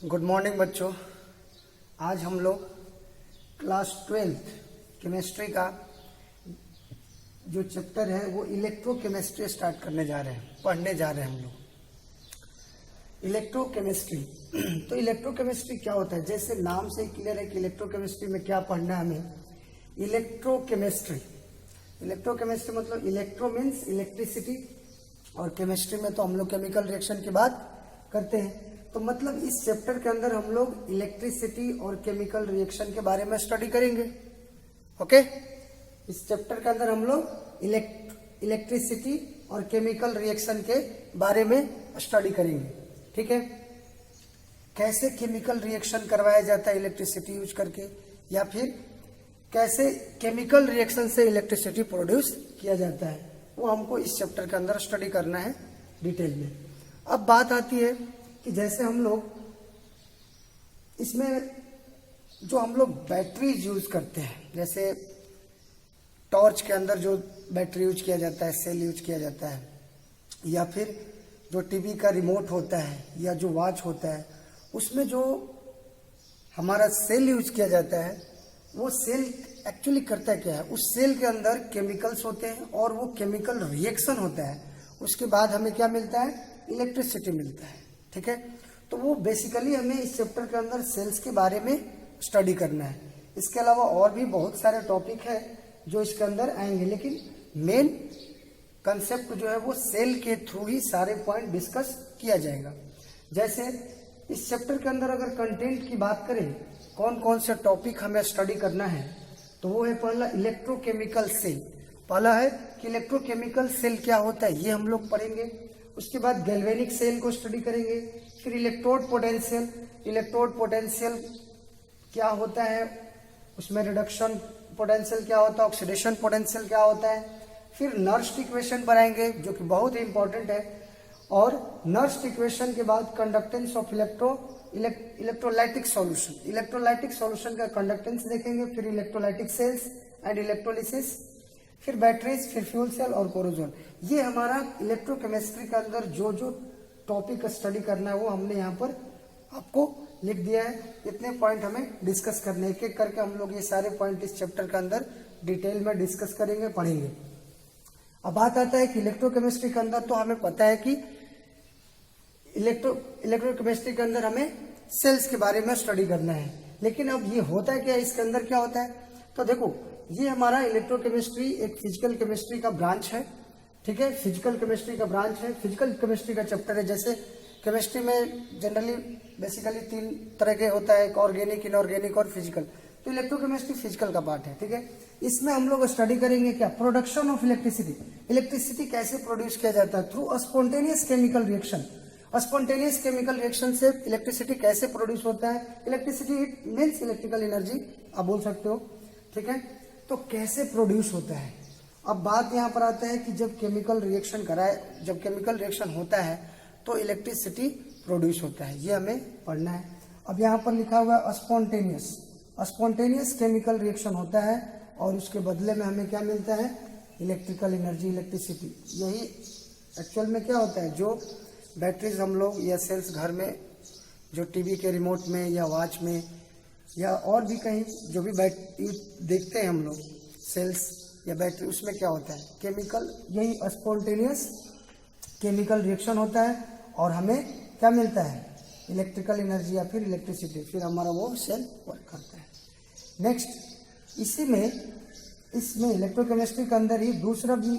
Good morning बच्चों। आज हम लोग क्लास 12th केमिस्ट्री का जो चैप्टर है वो इलेक्ट्रोकेमिस्ट्री स्टार्ट करने जा रहे हैं, पढ़ने जा रहे हैं हम लोग इलेक्ट्रोकेमिस्ट्री। तो इलेक्ट्रोकेमिस्ट्री क्या होता है, जैसे नाम से ही क्लियर है कि इलेक्ट्रोकेमिस्ट्री में क्या पढ़ना है हमें। इलेक्ट्रोकेमिस्ट्री मतलब इलेक्ट्रो मीन्स इलेक्ट्रिसिटी, और केमिस्ट्री में तो हम लोग केमिकल रिएक्शन की बात करते हैं। तो मतलब इस चैप्टर के अंदर हम लोग इलेक्ट्रिसिटी और केमिकल रिएक्शन के बारे में स्टडी करेंगे। ओके, इस चैप्टर के अंदर हम लोग इलेक्ट्रिसिटी और केमिकल रिएक्शन के बारे में स्टडी करेंगे। ठीक है, कैसे केमिकल रिएक्शन करवाया जाता है इलेक्ट्रिसिटी यूज करके, या फिर कैसे केमिकल रिएक्शन से इलेक्ट्रिसिटी प्रोड्यूस किया जाता है, वो हमको इस चैप्टर के अंदर स्टडी करना है डिटेल में। अब बात आती है कि जैसे हम लोग इसमें जो हम लोग बैटरीज यूज करते हैं, जैसे टॉर्च के अंदर जो बैटरी यूज किया जाता है, सेल यूज किया जाता है, या फिर जो टीवी का रिमोट होता है या जो वॉच होता है, उसमें जो हमारा सेल यूज किया जाता है, वो सेल एक्चुअली करता क्या है, उस सेल के अंदर केमिकल्स होते हैं और वो केमिकल रिएक्शन होता है, उसके बाद हमें क्या मिलता है, इलेक्ट्रिसिटी मिलता है। ठीक है, तो वो बेसिकली हमें इस चैप्टर के अंदर सेल्स के बारे में स्टडी करना है। इसके अलावा और भी बहुत सारे टॉपिक है जो इसके अंदर आएंगे, लेकिन मेन कंसेप्ट जो है वो सेल के थ्रू ही सारे पॉइंट डिस्कस किया जाएगा। जैसे इस चैप्टर के अंदर अगर कंटेंट की बात करें, कौन कौन से टॉपिक हमें स्टडी करना है, तो वो है पहला इलेक्ट्रोकेमिकल सेल। पहला है कि इलेक्ट्रोकेमिकल सेल क्या होता है, ये हम लोग पढ़ेंगे। उसके बाद गैल्वेनिक सेल को स्टडी करेंगे। फिर इलेक्ट्रोड पोटेंशियल क्या होता है, उसमें रिडक्शन पोटेंशियल क्या होता है, ऑक्सीडेशन पोटेंशियल क्या होता है। फिर नर्स्ट इक्वेशन पर आएंगे जो कि बहुत ही इंपॉर्टेंट है, और नर्स्ट इक्वेशन के बाद कंडक्टेंस ऑफ इलेक्ट्रोलाइटिक सॉल्यूशन का कंडक्टेंस देखेंगे। फिर इलेक्ट्रोलाइटिक सेल्स एंड इलेक्ट्रोलिसिस, फिर बैटरीज, फिर फ्यूल सेल और कोरोजन। ये हमारा इलेक्ट्रोकेमिस्ट्री के अंदर जो जो टॉपिक स्टडी करना है वो हमने यहाँ पर आपको लिख दिया है। इतने पॉइंट हमें डिस्कस करने, एक एक करके हम लोग ये सारे पॉइंट इस चैप्टर के अंदर डिटेल में डिस्कस करेंगे, पढ़ेंगे। अब बात आता है कि इलेक्ट्रोकेमिस्ट्री के अंदर तो हमें पता है कि इलेक्ट्रोकेमिस्ट्री के अंदर हमें सेल्स के बारे में स्टडी करना है, लेकिन अब ये होता है क्या, इसके अंदर क्या होता है। तो देखो, ये हमारा इलेक्ट्रोकेमिस्ट्री एक फिजिकल केमिस्ट्री का ब्रांच है। ठीक है, फिजिकल केमिस्ट्री का ब्रांच है, फिजिकल केमिस्ट्री का चैप्टर है। जैसे केमिस्ट्री में जनरली बेसिकली 3 तरह के होता है, ऑर्गेनिक, इनऑर्गेनिक और फिजिकल। तो इलेक्ट्रोकेमिस्ट्री फिजिकल का पार्ट है। ठीक है, इसमें हम लोग स्टडी करेंगे क्या, प्रोडक्शन ऑफ इलेक्ट्रिसिटी कैसे प्रोड्यूस किया जाता है through spontaneous chemical reaction. Spontaneous chemical reaction से इलेक्ट्रिसिटी कैसे प्रोड्यूस होता है, electricity it means electrical energy आप बोल सकते हो। ठीक है, तो कैसे प्रोड्यूस होता है। अब बात यहाँ पर आता है कि जब केमिकल रिएक्शन होता है तो इलेक्ट्रिसिटी प्रोड्यूस होता है, ये हमें पढ़ना है। अब यहाँ पर लिखा हुआ है स्पॉन्टेनियस केमिकल रिएक्शन होता है और उसके बदले में हमें क्या मिलता है, इलेक्ट्रिकल एनर्जी, इलेक्ट्रिसिटी। यही एक्चुअल में क्या होता है, जो बैटरीज हम लोग या सेल्स घर में जो टीवी के रिमोट में या वॉच में या और भी कहीं जो भी देखते हैं हम लोग सेल्स या बैटरी, उसमें क्या होता है, केमिकल, यही स्पॉन्टेनियस केमिकल रिएक्शन होता है और हमें क्या मिलता है, इलेक्ट्रिकल एनर्जी या फिर इलेक्ट्रिसिटी। फिर हमारा वो सेल वर्क करता है। नेक्स्ट, इसमें इलेक्ट्रोकेमिस्ट्री के अंदर ही दूसरा भी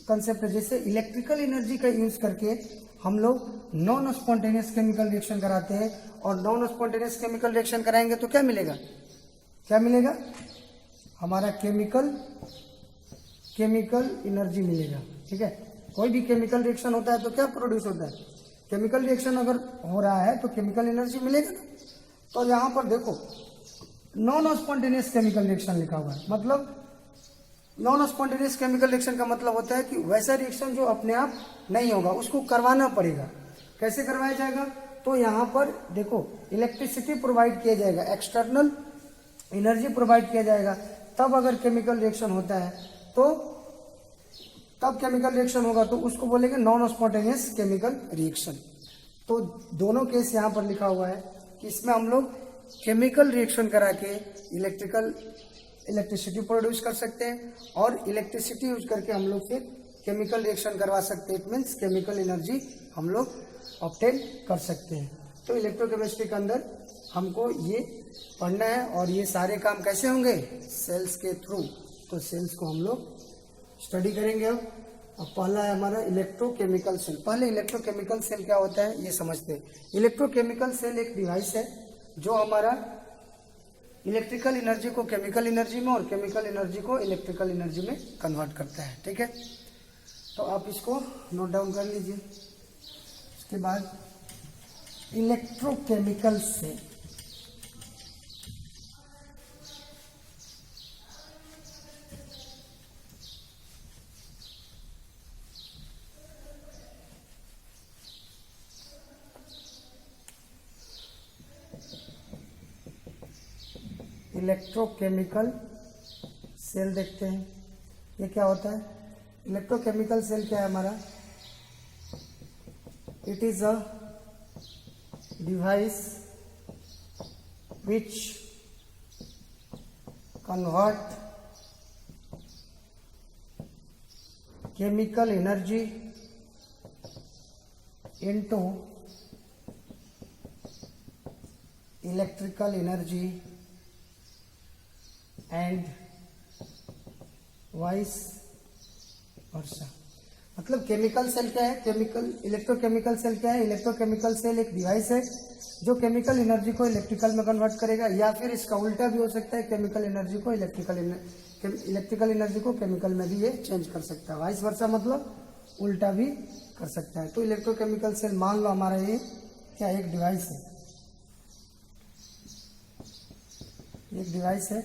कंसेप्ट है, जैसे इलेक्ट्रिकल एनर्जी का यूज करके हम लोग नॉन स्पॉन्टेनियस केमिकल रिएक्शन कराते हैं। और नॉन स्पॉन्टेनियस केमिकल रिएक्शन कराएंगे तो क्या मिलेगा, हमारा केमिकल एनर्जी मिलेगा। ठीक है, कोई भी केमिकल रिएक्शन होता है तो क्या प्रोड्यूस होता है, केमिकल रिएक्शन अगर हो रहा है तो केमिकल एनर्जी मिलेगा ना। तो यहाँ पर देखो नॉन स्पॉन्टेनियस केमिकल रिएक्शन लिखा हुआ है, मतलब नॉन स्पॉन्टेनियस केमिकल रिएक्शन का मतलब होता है कि वैसा रिएक्शन जो अपने आप नहीं होगा, उसको करवाना पड़ेगा। कैसे करवाया जाएगा, तो यहाँ पर देखो इलेक्ट्रिसिटी प्रोवाइड किया जाएगा, एक्सटर्नल एनर्जी प्रोवाइड किया जाएगा, तब अगर केमिकल रिएक्शन होता है तो तब केमिकल रिएक्शन होगा, तो उसको बोलेंगे नॉन स्पॉन्टेनियस केमिकल रिएक्शन। तो दोनों केस यहाँ पर लिखा हुआ है कि इसमें हम लोग केमिकल रिएक्शन करा के इलेक्ट्रिसिटी प्रोड्यूस कर सकते हैं, और इलेक्ट्रिसिटी यूज करके हम लोग फिर केमिकल रिएक्शन करवा सकते हैं। इट मीन्स केमिकल एनर्जी हम लोग ऑब्टेन कर सकते हैं। तो इलेक्ट्रोकेमिस्ट्री के अंदर हमको ये पढ़ना है, और ये सारे काम कैसे होंगे? सेल्स के थ्रू। तो सेल्स को हम लोग स्टडी करेंगे। अब पहला है हमारा इलेक्ट्रोकेमिकल सेल। पहले इलेक्ट्रोकेमिकल सेल क्या होता है ये समझते हैं। इलेक्ट्रोकेमिकल सेल एक डिवाइस है जो हमारा इलेक्ट्रिकल एनर्जी को केमिकल एनर्जी में और केमिकल एनर्जी को इलेक्ट्रिकल एनर्जी में कन्वर्ट करता है। ठीक है, तो आप इसको नोट डाउन कर लीजिए। उसके बाद इलेक्ट्रोकेमिकल सेल, इलेक्ट्रोकेमिकल सेल देखते हैं ये क्या होता है। इलेक्ट्रोकेमिकल सेल क्या है हमारा? It is a device which convert chemical energy into electrical energy and vice versa. मतलब केमिकल सेल क्या है? इलेक्ट्रोकेमिकल सेल क्या है? इलेक्ट्रोकेमिकल सेल एक डिवाइस है जो केमिकल एनर्जी को इलेक्ट्रिकल में कन्वर्ट करेगा, या फिर इसका उल्टा भी हो सकता है, केमिकल एनर्जी को इलेक्ट्रिकल एनर्जी को केमिकल में भी ये चेंज कर सकता है। वाइस वर्सा मतलब उल्टा भी कर सकता है। तो इलेक्ट्रोकेमिकल सेल मान लो हमारा ये क्या एक डिवाइस है, एक डिवाइस है।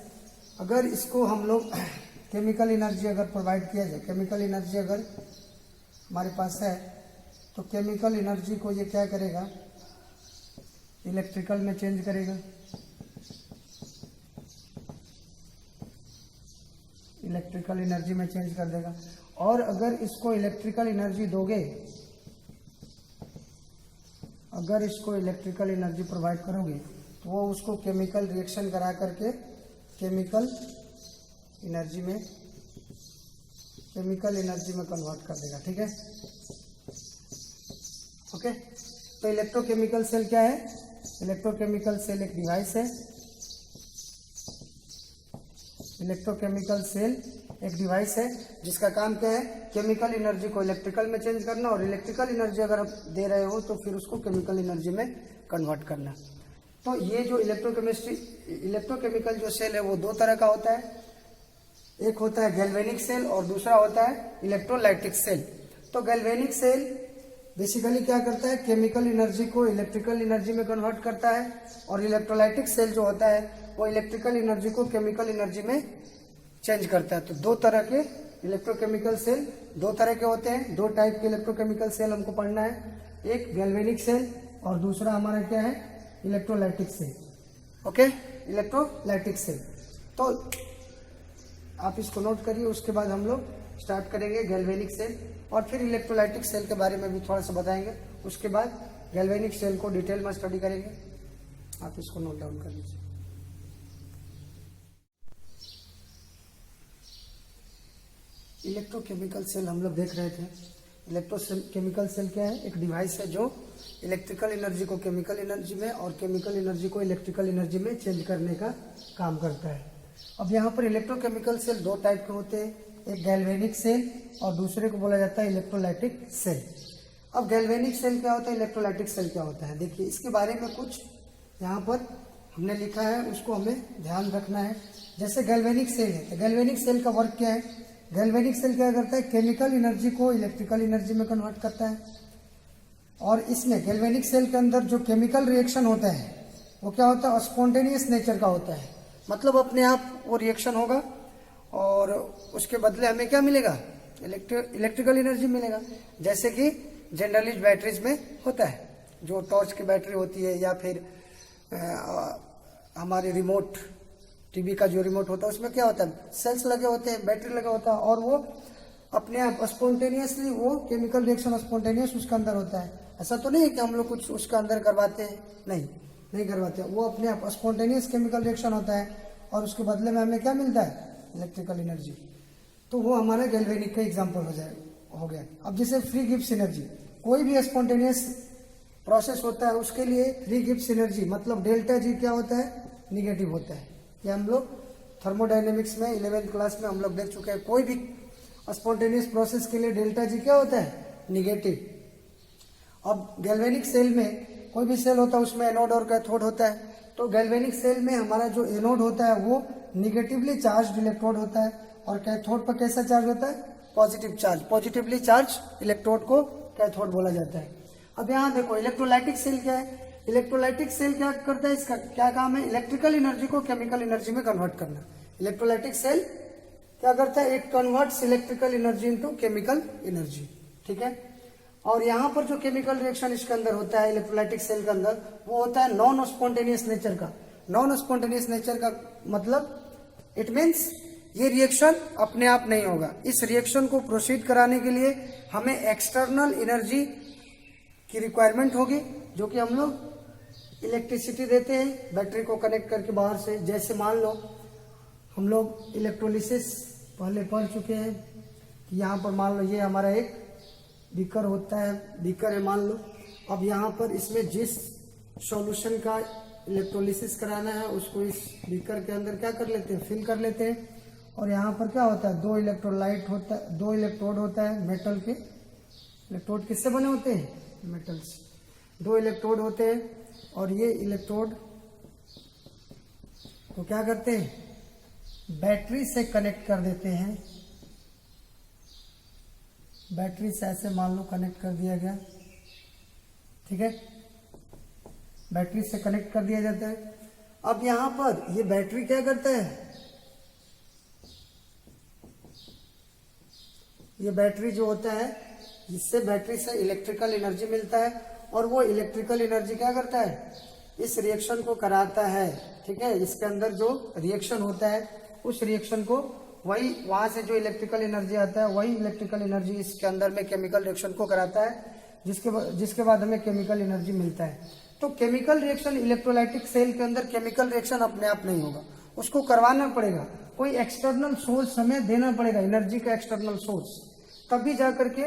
अगर इसको हम लोग केमिकल एनर्जी अगर प्रोवाइड किया जाए, केमिकल एनर्जी अगर हमारे पास है, तो केमिकल एनर्जी को ये क्या करेगा? इलेक्ट्रिकल में चेंज करेगा। इलेक्ट्रिकल एनर्जी में चेंज कर देगा। और अगर इसको इलेक्ट्रिकल एनर्जी दोगे, अगर इसको इलेक्ट्रिकल एनर्जी प्रोवाइड करोगे, तो वो उसको केमिकल रिएक्शन करा करके केमिकल एनर्जी में कन्वर्ट कर देगा। ठीक है, ओके। तो इलेक्ट्रोकेमिकल सेल क्या है? इलेक्ट्रोकेमिकल सेल एक डिवाइस है। इलेक्ट्रोकेमिकल सेल एक डिवाइस है जिसका काम क्या है? केमिकल एनर्जी को इलेक्ट्रिकल में चेंज करना, और इलेक्ट्रिकल एनर्जी अगर आप दे रहे हो तो फिर उसको केमिकल एनर्जी में कन्वर्ट करना। तो ये जो इलेक्ट्रोकेमिकल जो सेल है वो दो तरह का होता है। एक होता है गैल्वेनिक सेल और दूसरा होता है इलेक्ट्रोलाइटिक सेल। तो गैल्वेनिक सेल बेसिकली क्या करता है? केमिकल एनर्जी को इलेक्ट्रिकल एनर्जी में कन्वर्ट करता है, और इलेक्ट्रोलाइटिक सेल जो होता है वो इलेक्ट्रिकल एनर्जी को केमिकल एनर्जी में चेंज करता है। तो दो तरह के इलेक्ट्रोकेमिकल सेल, दो तरह के होते हैं। दो टाइप के इलेक्ट्रोकेमिकल सेल हमको पढ़ना है, एक गैल्वेनिक सेल और दूसरा हमारा क्या है? Electrolytic cell. Okay, electrolytic cell. तो आप इसको नोट करिए। उसके बाद हम लोग स्टार्ट करेंगे गैल्वेनिक सेल, और फिर इलेक्ट्रोलाइटिक सेल के बारे में भी थोड़ा सा बताएंगे। उसके बाद गैल्वेनिक सेल को डिटेल में स्टडी करेंगे। आप इसको नोट डाउन कर लीजिए। इलेक्ट्रोकेमिकल सेल हम लोग देख रहे थे। इलेक्ट्रोकेमिकल सेल क्या है? एक डिवाइस है जो इलेक्ट्रिकल एनर्जी को केमिकल एनर्जी में और केमिकल एनर्जी को इलेक्ट्रिकल एनर्जी में चेंज करने का काम करता है। अब यहाँ पर इलेक्ट्रोकेमिकल सेल दो टाइप के होते हैं, एक गैल्वेनिक सेल और दूसरे को बोला जाता है इलेक्ट्रोलाइटिक सेल। अब गैल्वेनिक सेल क्या होता है, इलेक्ट्रोलाइटिक सेल क्या होता है, देखिए इसके बारे में कुछ यहाँ पर हमने लिखा है, उसको हमें ध्यान रखना है। जैसे गैल्वेनिक सेल है, तो गैल्वेनिक सेल का वर्क क्या है? गैल्वेनिक सेल क्या करता है? केमिकल एनर्जी को इलेक्ट्रिकल एनर्जी में कन्वर्ट करता है। और इसमें गैल्वेनिक सेल के अंदर जो केमिकल रिएक्शन होता है वो क्या होता है? स्पॉन्टेनियस नेचर का होता है। मतलब अपने आप वो रिएक्शन होगा और उसके बदले हमें क्या मिलेगा? इलेक्ट्रिकल एनर्जी मिलेगा। जैसे कि जनरली बैटरीज में होता है, जो टॉर्च की बैटरी होती है, या फिर हमारे रिमोट टीवी का जो रिमोट होता है उसमें क्या होता है? सेल्स लगे होते हैं, बैटरी लगा होता है, और वो अपने आप स्पॉन्टेनियसली वो केमिकल रिएक्शन स्पॉन्टेनियस उसके अंदर होता है। ऐसा तो नहीं है कि हम लोग कुछ उसके अंदर करवाते हैं, नहीं, नहीं करवाते, वो अपने आप स्पॉन्टेनियस केमिकल रिएक्शन होता है और उसके बदले में हमें क्या मिलता है, इलेक्ट्रिकल एनर्जी। तो वो हमारा गैल्वेनिक का एग्जाम्पल हो गया। अब जैसे फ्री गिब्स एनर्जी, कोई भी स्पॉन्टेनियस प्रोसेस होता है उसके लिए फ्री गिब्स एनर्जी मतलब डेल्टा जी क्या होता है, निगेटिव होता है। ये हम लोग थर्मोडायनेमिक्स में 11th क्लास में हम लोग देख चुके हैं। कोई भी स्पॉन्टेनियस प्रोसेस के लिए डेल्टा जी क्या होता है, निगेटिव। अब गैल्वेनिक सेल में कोई भी सेल होता है उसमें एनोड और कैथोड होता है। तो गैल्वेनिक सेल में हमारा जो एनोड होता है वो निगेटिवली चार्ज इलेक्ट्रोड होता है और कैथोड पर कैसा चार्ज होता है, positive charge. Positively charge electrode को कैथोड बोला जाता है। अब यहाँ देखो इलेक्ट्रोलाइटिक सेल क्या है, इलेक्ट्रोलाइटिक सेल क्या करता है, इसका क्या काम है, इलेक्ट्रिकल एनर्जी को केमिकल एनर्जी में कन्वर्ट करना। इलेक्ट्रोलाइटिक सेल क्या करता है, it converts electrical energy into chemical energy, ठीक है। और यहाँ पर जो केमिकल रिएक्शन इसके अंदर होता है इलेक्ट्रोलाइटिक सेल के अंदर, वो होता है नॉन स्पॉन्टेनियस नेचर का। नॉन स्पॉन्टेनियस नेचर का मतलब इट मीन्स ये रिएक्शन अपने आप नहीं होगा। इस रिएक्शन को प्रोसीड कराने के लिए हमें एक्सटर्नल एनर्जी की रिक्वायरमेंट होगी, जो कि हम लोग इलेक्ट्रिसिटी देते हैं बैटरी को कनेक्ट करके बाहर से। जैसे मान लो हम लोग इलेक्ट्रोलिसिस पहले पढ़ चुके हैं कि यहाँ पर मान लो ये हमारा एक बीकर होता है, बीकर है मान लो। अब यहाँ पर इसमें जिस सॉल्यूशन का इलेक्ट्रोलिसिस कराना है उसको इस बीकर के अंदर क्या कर लेते हैं, फिल कर लेते हैं। और यहाँ पर क्या होता है, दो इलेक्ट्रोड होता है मेटल के। इलेक्ट्रोड किससे बने होते हैं, मेटल से। दो इलेक्ट्रोड होते हैं और ये इलेक्ट्रोड को क्या करते हैं, बैटरी से कनेक्ट कर देते हैं। बैटरी से ऐसे मान लो कनेक्ट कर दिया गया, ठीक है, बैटरी से कनेक्ट कर दिया जाता है। अब यहां पर ये बैटरी क्या करता है, ये बैटरी जो होता है इससे बैटरी से इलेक्ट्रिकल एनर्जी मिलता है और वो इलेक्ट्रिकल एनर्जी क्या करता है, इस रिएक्शन को कराता है, ठीक है। इसके अंदर जो रिएक्शन होता है उस रिएक्शन को वही वहां से जो इलेक्ट्रिकल एनर्जी आता है वही इलेक्ट्रिकल एनर्जी इसके अंदर में केमिकल रिएक्शन को कराता है, जिसके बाद हमें केमिकल एनर्जी मिलता है। तो केमिकल रिएक्शन इलेक्ट्रोलाइटिक सेल के अंदर केमिकल रिएक्शन अपने आप नहीं होगा, उसको करवाना पड़ेगा, कोई एक्सटर्नल सोर्स हमें देना पड़ेगा, एनर्जी का एक्सटर्नल सोर्स, तभी जाकर के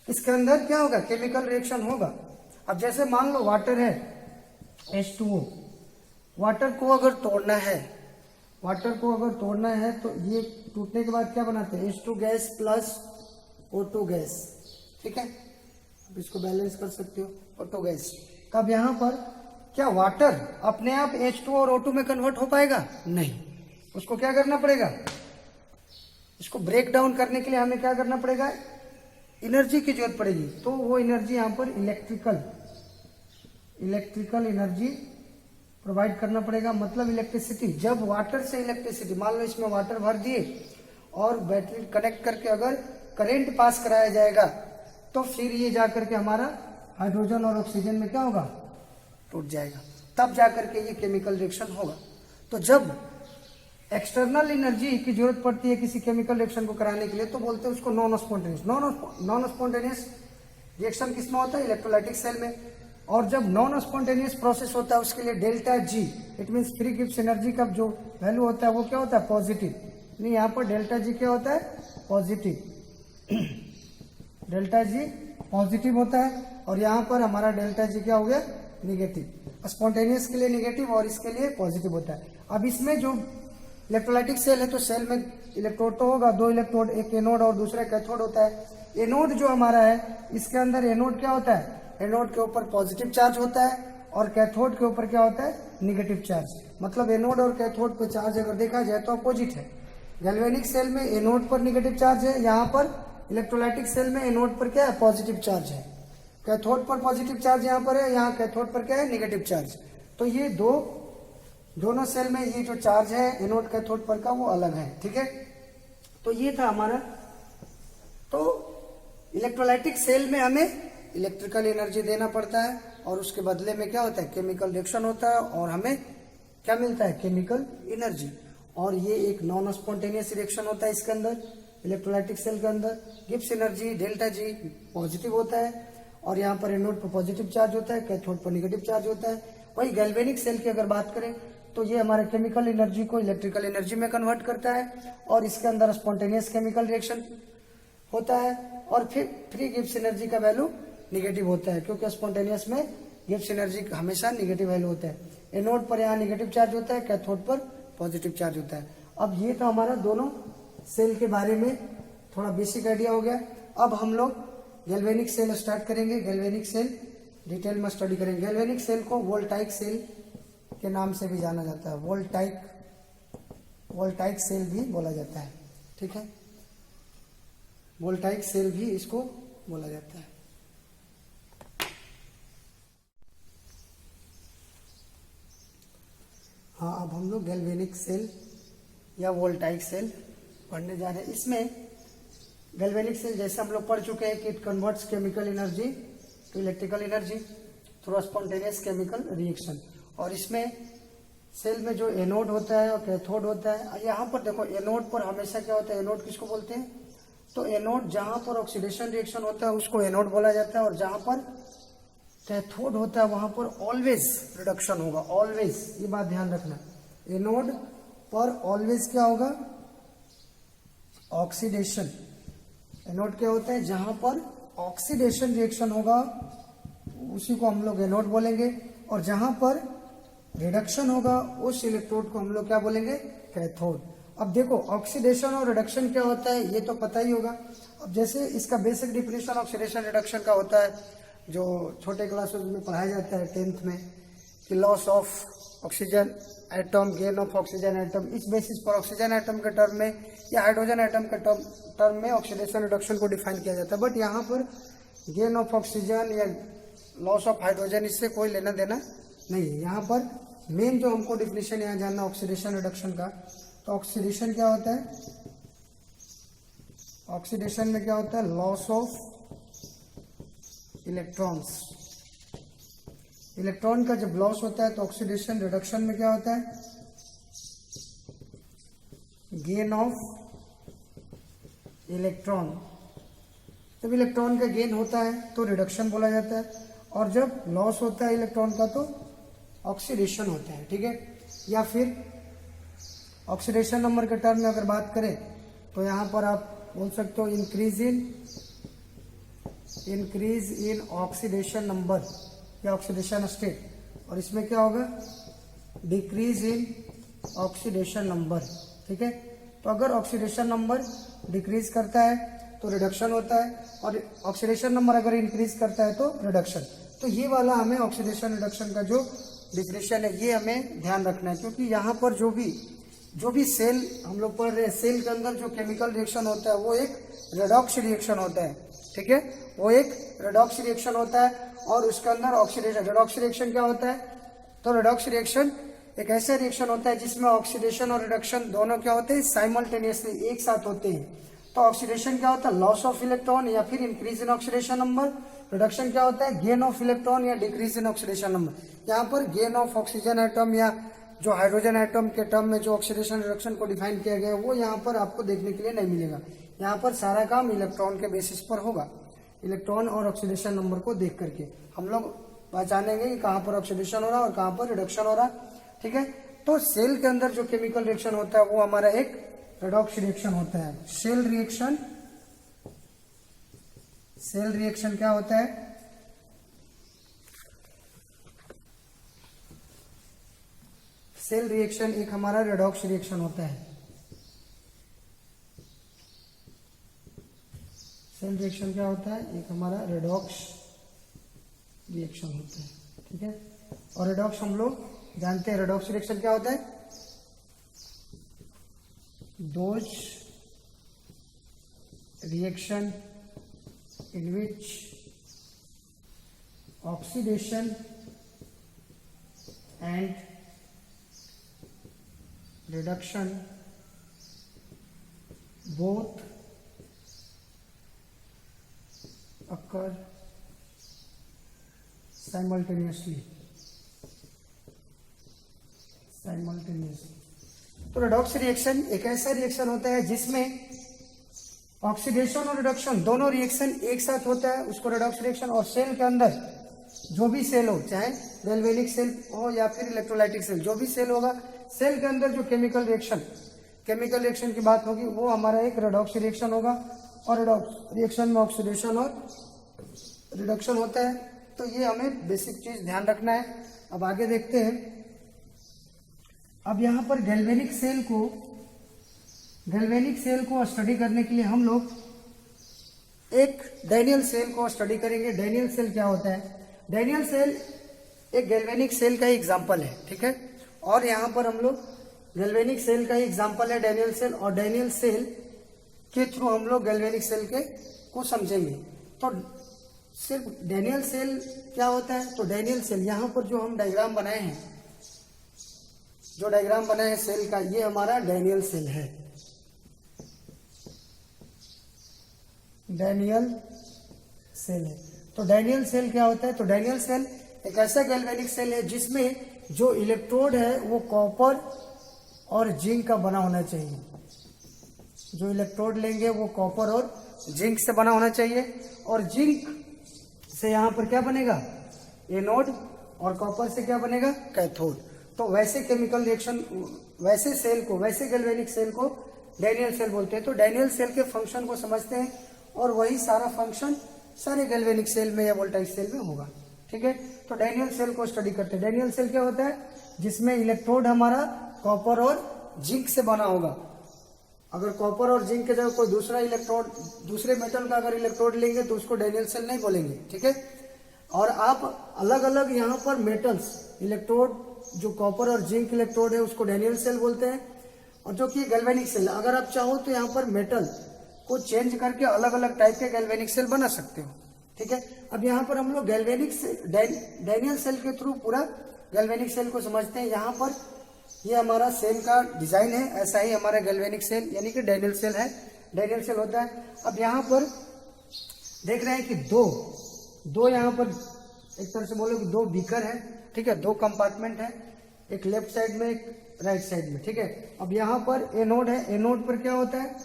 इसके अंदर क्या होगा, केमिकल रिएक्शन होगा। अब जैसे मान लो वाटर है H2O, वाटर को अगर तोड़ना है तो ये टूटने के बाद क्या बनाते हैं, H2 gas plus O2 gas, ठीक है। अब इसको बैलेंस कर सकते हो, O2 गैस। तब यहाँ पर क्या वाटर अपने आप H2 और O2 में कन्वर्ट हो पाएगा, नहीं, उसको क्या करना पड़ेगा, इसको ब्रेक डाउन करने के लिए हमें क्या करना पड़ेगा, एनर्जी की जरूरत पड़ेगी। तो वो एनर्जी यहाँ पर इलेक्ट्रिकल एनर्जी प्रोवाइड करना पड़ेगा, मतलब इलेक्ट्रिसिटी। जब वाटर से इलेक्ट्रिसिटी, मान लो इसमें वाटर भर दिए और बैटरी कनेक्ट करके अगर करंट पास कराया जाएगा तो फिर ये जाकर के हमारा हाइड्रोजन और ऑक्सीजन में क्या होगा, टूट जाएगा, तब जाकर के ये केमिकल रिएक्शन होगा। तो जब एक्सटर्नल एनर्जी की जरूरत पड़ती है किसी केमिकल रिएक्शन को कराने के लिए तो बोलते हैं उसको नॉन स्पॉन्टेनियस रिएक्शन किसमें होता है, इलेक्ट्रोलाइटिक सेल में। और जब नॉन स्पॉन्टेनियस प्रोसेस होता है उसके लिए delta G, it means free Gibbs energy का जो वैल्यू होता है वो क्या होता है, पॉजिटिव। नहीं, यहाँ पर डेल्टा जी क्या होता है, पॉजिटिव। डेल्टा जी पॉजिटिव होता है और यहाँ पर हमारा डेल्टा जी क्या हो गया, निगेटिव। स्पॉन्टेनियस के लिए निगेटिव और इसके लिए पॉजिटिव होता है। अब इसमें जो इलेक्ट्रोलाइटिक सेल है तो सेल में इलेक्ट्रोड तो होगा, दो इलेक्ट्रोड, एक एनोड और दूसरा कैथोड होता है। एनोड जो हमारा है इसके अंदर एनोड क्या होता है, एनोड के ऊपर पॉजिटिव चार्ज होता है और कैथोड के ऊपर क्या होता है, निगेटिव चार्ज। मतलब एनोड और कैथोड पर चार्ज अगर देखा जाए तो अपोजिट है। गैल्वेनिक सेल में एनोड पर निगेटिव चार्ज है, यहाँ पर इलेक्ट्रोलाइटिक सेल में एनोड पर क्या है, पॉजिटिव चार्ज है। कैथोड पर पॉजिटिव चार्ज यहाँ पर है, यहाँ कैथोड पर क्या है, निगेटिव चार्ज। तो ये दोनों सेल में ये जो चार्ज है एनोड कैथोड पर का वो अलग है, ठीक है। तो ये था हमारा। तो इलेक्ट्रोलाइटिक सेल में हमें इलेक्ट्रिकल एनर्जी देना पड़ता है और उसके बदले में क्या होता है, केमिकल रिएक्शन होता है और हमें क्या मिलता है, केमिकल एनर्जी। और ये एक नॉन स्पॉन्टेनियस रिएक्शन होता है इसके अंदर, इलेक्ट्रोलाइटिक सेल के अंदर। Gibbs energy delta G positive होता है और यहाँ पर एनोड पर पॉजिटिव चार्ज होता है, कैथोड पर निगेटिव चार्ज होता है। वही गैल्वेनिक सेल की अगर बात करें तो ये हमारे केमिकल एनर्जी को इलेक्ट्रिकल एनर्जी में कन्वर्ट करता है और इसके अंदर स्पॉन्टेनियस केमिकल रिएक्शन होता है और फिर फ्री गिब्स एनर्जी का वैल्यू निगेटिव होता है क्योंकि स्पॉन्टेनियस में गिब्स एनर्जी हमेशा निगेटिव वैल्यू होता है। एनोड पर यहाँ निगेटिव चार्ज होता है, कैथोड पर पॉजिटिव चार्ज होता है। अब ये तो हमारा दोनों सेल के बारे में थोड़ा बेसिक आइडिया हो गया। अब हम लोग गैल्वेनिक सेल स्टार्ट करेंगे। गैल्वेनिक सेल डिटेल में स्टडी करेंगे। गैल्वेनिक सेल को वोल्टाइक सेल के नाम से भी जाना जाता है, वोल्टाइक सेल भी बोला जाता है। ठीक है, वोल्टाइक सेल भी इसको बोला जाता है। हाँ, अब हम लोग गैल्वेनिक सेल या वोल्टाइक सेल पढ़ने जा रहे हैं। इसमें गैल्वेनिक सेल जैसे हम लोग पढ़ चुके हैं कि it converts chemical energy to electrical energy through spontaneous chemical reaction. और इसमें सेल में जो एनोड होता है और कैथोड होता है, यहाँ पर देखो एनोड पर हमेशा क्या होता है, एनोड किसको बोलते हैं, तो एनोड जहां पर ऑक्सीडेशन रिएक्शन होता है उसको एनोड बोला जाता है और जहां पर कैथोड होता है वहां पर ऑलवेज रिडक्शन होगा। ऑलवेज, ये बात ध्यान रखना, एनोड पर ऑलवेज क्या होगा, ऑक्सीडेशन। एनोड क्या होता है, जहां पर ऑक्सीडेशन रिएक्शन होगा उसी को हम लोग एनोड बोलेंगे और जहां पर रिडक्शन होगा उस इलेक्ट्रोड को हम लोग क्या बोलेंगे, कैथोड। अब देखो ऑक्सीडेशन और रिडक्शन क्या होता है ये तो पता ही होगा। अब जैसे इसका बेसिक डिफिनेशन ऑक्सीडेशन रिडक्शन का होता है जो छोटे क्लासेस में पढ़ाया जाता है 10th में, कि loss of oxygen atom, gain of oxygen atom. इस बेसिस पर ऑक्सीजन एटम के टर्म में या हाइड्रोजन एटम के टर्म में ऑक्सीडेशन रिडक्शन को डिफाइन किया जाता है। बट यहाँ पर गेन ऑफ ऑक्सीजन या लॉस ऑफ हाइड्रोजन इससे कोई लेना देना नहीं है। यहाँ पर मेन जो हमको डिफिनेशन यहाँ जानना ऑक्सीडेशन रिडक्शन का, तो ऑक्सीडेशन क्या होता है, ऑक्सीडेशन में क्या होता है, लॉस ऑफ इलेक्ट्रॉन्स। इलेक्ट्रॉन का जब लॉस होता है तो ऑक्सीडेशन रिडक्शन में क्या होता है, गेन ऑफ इलेक्ट्रॉन। जब इलेक्ट्रॉन का गेन होता है तो रिडक्शन बोला जाता है और जब लॉस होता है इलेक्ट्रॉन का तो ऑक्सीडेशन होता है। ठीक है, या फिर ऑक्सीडेशन नंबर के टर्म में अगर बात करें तो यहां पर आप बोल सकते हो इंक्रीज इन ऑक्सीडेशन नंबर या ऑक्सीडेशन स्टेट, और इसमें क्या होगा, डिक्रीज इन ऑक्सीडेशन नंबर। ठीक है, तो अगर ऑक्सीडेशन नंबर डिक्रीज करता है तो रिडक्शन होता है और ऑक्सीडेशन नंबर अगर इंक्रीज करता है तो रिडक्शन। तो ये वाला हमें ऑक्सीडेशन रिडक्शन का जो डिफिनेशन है ये हमें ध्यान रखना है, क्योंकि यहाँ पर जो भी सेल हम लोग पढ़ रहे हैं, सेल के अंदर जो केमिकल रिएक्शन होता है वो एक रेडॉक्स रिएक्शन होता है। ठीक है, वो एक रेडॉक्स रिएक्शन होता है और उसके अंदर ऑक्सीडेशन। रेडॉक्स रिएक्शन क्या होता है, तो रेडॉक्स रिएक्शन एक ऐसा रिएक्शन होता है जिसमें ऑक्सीडेशन और रिडक्शन दोनों क्या होते हैं, साइमल्टेनियसली एक साथ होते हैं। तो ऑक्सीडेशन क्या होता है, लॉस ऑफ इलेक्ट्रॉन या फिर increase in oxidation number. Reduction क्या होता है, गेन ऑफ इलेक्ट्रॉन या डिक्रीज इन ऑक्सीडेशन नंबर। यहाँ पर गेन ऑफ ऑक्सीजन एटम या जो हाइड्रोजन एटम के टर्म में जो ऑक्सीडेशन रिडक्शन को डिफाइन किया गया है वो यहाँ पर आपको देखने के लिए नहीं मिलेगा। यहाँ पर सारा काम इलेक्ट्रॉन के बेसिस पर होगा। इलेक्ट्रॉन और ऑक्सीडेशन नंबर को देख करके हम लोग पहचानेंगे कि कहाँ पर ऑक्सीडेशन हो रहा है और कहाँ पर रिडक्शन हो रहा है। ठीक है, तो सेल के अंदर जो केमिकल रिएक्शन होता है वो हमारा एक रेडॉक्स रिएक्शन होता है। सेल रिएक्शन क्या होता है, सेल रिएक्शन एक हमारा रेडॉक्स रिएक्शन होता है। सेल रिएक्शन क्या होता है, एक हमारा रेडॉक्स रिएक्शन होता है। ठीक है, और रेडॉक्स हम लोग जानते हैं, रेडॉक्स रिएक्शन क्या होता है, those reaction in which oxidation and reduction both occur simultaneously। तो रेडॉक्स रिएक्शन एक ऐसा रिएक्शन होता है जिसमें ऑक्सीडेशन और रिडक्शन दोनों रिएक्शन एक साथ होता है, उसको रेडॉक्स रिएक्शन। और सेल के अंदर जो भी सेल हो, चाहे गैल्वेनिक सेल हो या फिर इलेक्ट्रोलाइटिक सेल, जो भी सेल होगा, सेल के अंदर जो केमिकल रिएक्शन की बात होगी वो हमारा एक रेडॉक्स रिएक्शन होगा, और रेडॉक्स रिएक्शन में ऑक्सीडेशन और रिडक्शन होता है। तो ये हमें बेसिक चीज ध्यान रखना है। अब आगे देखते हैं। अब यहाँ पर गैल्वेनिक सेल को स्टडी करने के लिए हम लोग एक डैनियल सेल को स्टडी करेंगे। डैनियल सेल क्या होता है? डैनियल सेल एक गैल्वेनिक सेल का ही एग्जाम्पल है, ठीक है। और यहाँ पर हम लोग गैल्वेनिक सेल का ही एग्जाम्पल है डैनियल सेल, और डैनियल सेल के थ्रू हम लोग गैल्वेनिक सेल के को समझेंगे। तो सिर्फ डैनियल सेल क्या होता है? तो डैनियल सेल, यहाँ पर जो हम डायग्राम बनाए हैं, जो डायग्राम बनाए हैं सेल का, ये हमारा डैनियल सेल है। डैनियल सेल है। तो डैनियल सेल क्या होता है? तो डैनियल सेल एक ऐसा गैल्वेनिक सेल है जिसमें जो इलेक्ट्रोड है वो कॉपर और जिंक का बना होना चाहिए। जो इलेक्ट्रोड लेंगे वो कॉपर और जिंक से बना होना चाहिए, और जिंक से यहाँ पर क्या बनेगा? एनोड, और कॉपर से क्या बनेगा? कैथोड। तो वैसे केमिकल रिएक्शन, वैसे सेल को, वैसे गैल्वेनिक सेल को डैनियल सेल बोलते हैं। तो डैनियल सेल के फंक्शन को समझते हैं, और वही सारा फंक्शन सारे गैल्वेनिक सेल में या वोल्टाइक सेल में होगा, ठीक है। तो डैनियल सेल को स्टडी करते हैं। डैनियल सेल क्या होता है? जिसमें इलेक्ट्रोड हमारा कॉपर और जिंक से बना होगा। अगर कॉपर और जिंक के जगह कोई दूसरा इलेक्ट्रोड, दूसरे मेटल का अगर इलेक्ट्रोड लेंगे तो उसको डैनियल सेल नहीं बोलेंगे, ठीक है। और आप अलग अलग यहाँ पर मेटल्स इलेक्ट्रोड, जो कॉपर और जिंक इलेक्ट्रोड है उसको डैनियल सेल बोलते हैं, और जो कि गैल्वेनिक सेल, अगर आप चाहो तो यहाँ पर मेटल को चेंज करके अलग अलग टाइप के गैल्वेनिक सेल बना सकते हो, ठीक है। अब यहाँ पर हम लोग गैल्वेनिक डैनियल सेल के थ्रू पूरा गैल्वेनिक सेल को समझते हैं। यहाँ पर ये हमारा सेल का डिजाइन है, ऐसा ही हमारा गैल्वेनिक सेल यानी कि डैनियल सेल है, डैनियल सेल होता है। अब यहाँ पर देख रहे हैं कि दो यहाँ पर एक तरह से बोलो कि दो बीकर है, ठीक है, दो कंपार्टमेंट है, एक लेफ्ट साइड में एक राइट साइड में, ठीक है। अब यहाँ पर एनोड है, एनोड पर क्या होता है?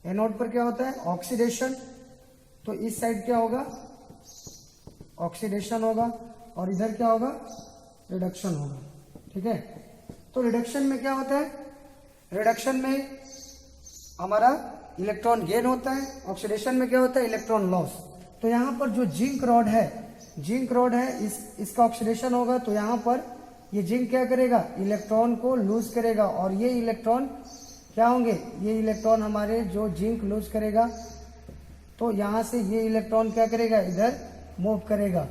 एनोड पर क्या होता है? ऑक्सीडेशन। तो इस साइड क्या होगा? ऑक्सीडेशन होगा, और इधर क्या होगा? रिडक्शन होगा, ठीक है। तो रिडक्शन में क्या होता है? रिडक्शन में हमारा इलेक्ट्रॉन गेन होता है, ऑक्सीडेशन में क्या होता है? Electron loss. तो यहाँ पर जो जिंक रॉड है, इसका ऑक्सीडेशन होगा, तो यहाँ पर ये जिंक क्या करेगा? इलेक्ट्रॉन को लूज करेगा, और ये इलेक्ट्रॉन क्या होंगे? ये इलेक्ट्रॉन हमारे जो जिंक लूज करेगा, तो यहाँ से ये इलेक्ट्रॉन क्या करेगा? इधर मूव करेगा,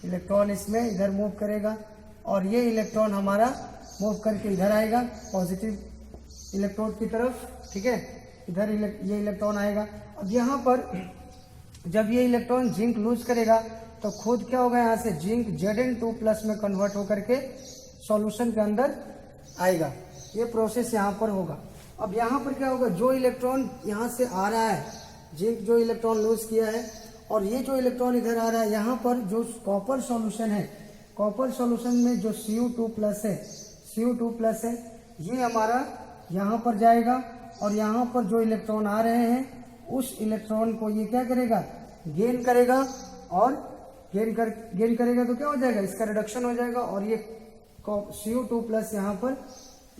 इलेक्ट्रॉन इसमें इधर मूव करेगा, और ये इलेक्ट्रॉन हमारा मूव करके इधर आएगा पॉजिटिव इलेक्ट्रोड की तरफ, ठीक है। इधर ये इलेक्ट्रॉन आएगा। अब यहाँ पर जब ये इलेक्ट्रॉन जिंक लूज करेगा तो खुद क्या होगा? यहाँ से जिंक Zn2+ में कन्वर्ट होकर के सॉल्यूशन के अंदर आएगा। ये प्रोसेस यहाँ पर होगा। अब यहाँ पर क्या होगा? जो इलेक्ट्रॉन यहाँ से आ रहा है, जिंक जो इलेक्ट्रॉन लूज किया है, और ये जो इलेक्ट्रॉन इधर आ रहा है, यहाँ पर जो कॉपर सॉल्यूशन है, कॉपर सॉल्यूशन में जो Cu2+ है, ये हमारा यहाँ पर जाएगा, और यहाँ पर जो इलेक्ट्रॉन आ रहे हैं उस इलेक्ट्रॉन को ये क्या करेगा? गेन करेगा, और गेन करेगा तो क्या हो जाएगा? इसका रिडक्शन हो जाएगा, और ये Cu2+ यहाँ पर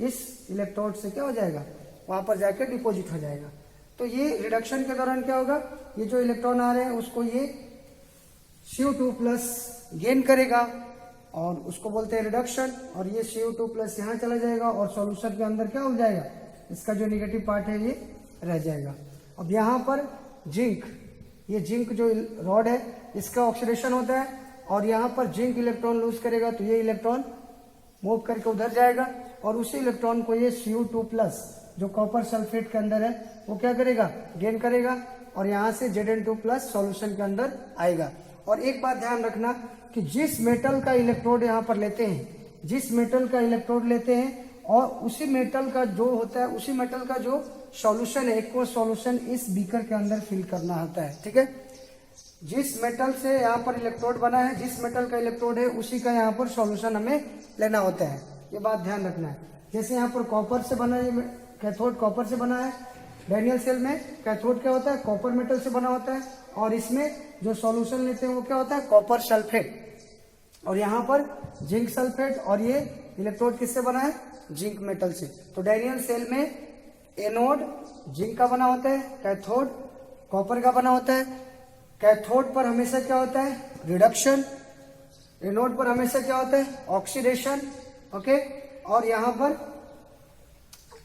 इस इलेक्ट्रोड से क्या हो जाएगा? वहां पर जाकर डिपॉजिट हो जाएगा। तो ये रिडक्शन के दौरान क्या होगा? ये जो इलेक्ट्रॉन आ रहे हैं उसको ये Cu2+ गेन करेगा, और उसको बोलते हैं रिडक्शन, और ये Cu2+ यहाँ चला जाएगा, और सॉल्यूशन के अंदर क्या हो जाएगा? इसका जो निगेटिव पार्ट है ये रह जाएगा। अब यहाँ पर जिंक, ये जिंक जो रॉड है इसका ऑक्सीडेशन होता है, और यहाँ पर जिंक इलेक्ट्रॉन लूज करेगा, तो ये इलेक्ट्रॉन मूव करके उधर जाएगा, और उसी इलेक्ट्रॉन को ये Cu2+ जो कॉपर सल्फेट के अंदर है वो क्या करेगा? गेन करेगा, और यहाँ से Zn2+ सॉल्यूशन के अंदर आएगा। और एक बात ध्यान रखना कि जिस मेटल का इलेक्ट्रोड यहाँ पर लेते हैं, और उसी मेटल का जो होता है, उसी मेटल का जो सॉल्यूशन है, एक सॉल्यूशन इस बीकर के अंदर फिल करना होता है, ठीक है। जिस मेटल से यहाँ पर इलेक्ट्रोड बना है, जिस मेटल का इलेक्ट्रोड है उसी का यहाँ पर सॉल्यूशन हमें लेना होता है। ये बात ध्यान रखना है। जैसे यहाँ पर कॉपर से बना है, कैथोड कॉपर से बना है, डैनियल सेल में कैथोड क्या होता है? कॉपर मेटल से बना होता है, और इसमें जो सॉल्यूशन लेते हैं वो क्या होता है? कॉपर सल्फेट, और यहाँ पर जिंक सल्फेट, और ये इलेक्ट्रोड किससे बना है, जिंक मेटल से। तो डायनियल सेल में एनोड जिंक का बना होता है, कैथोड कॉपर का बना होता है। कैथोड पर हमेशा क्या होता है, रिडक्शन, एनोड पर हमेशा क्या होता है, ऑक्सीडेशन। ओके, और यहाँ पर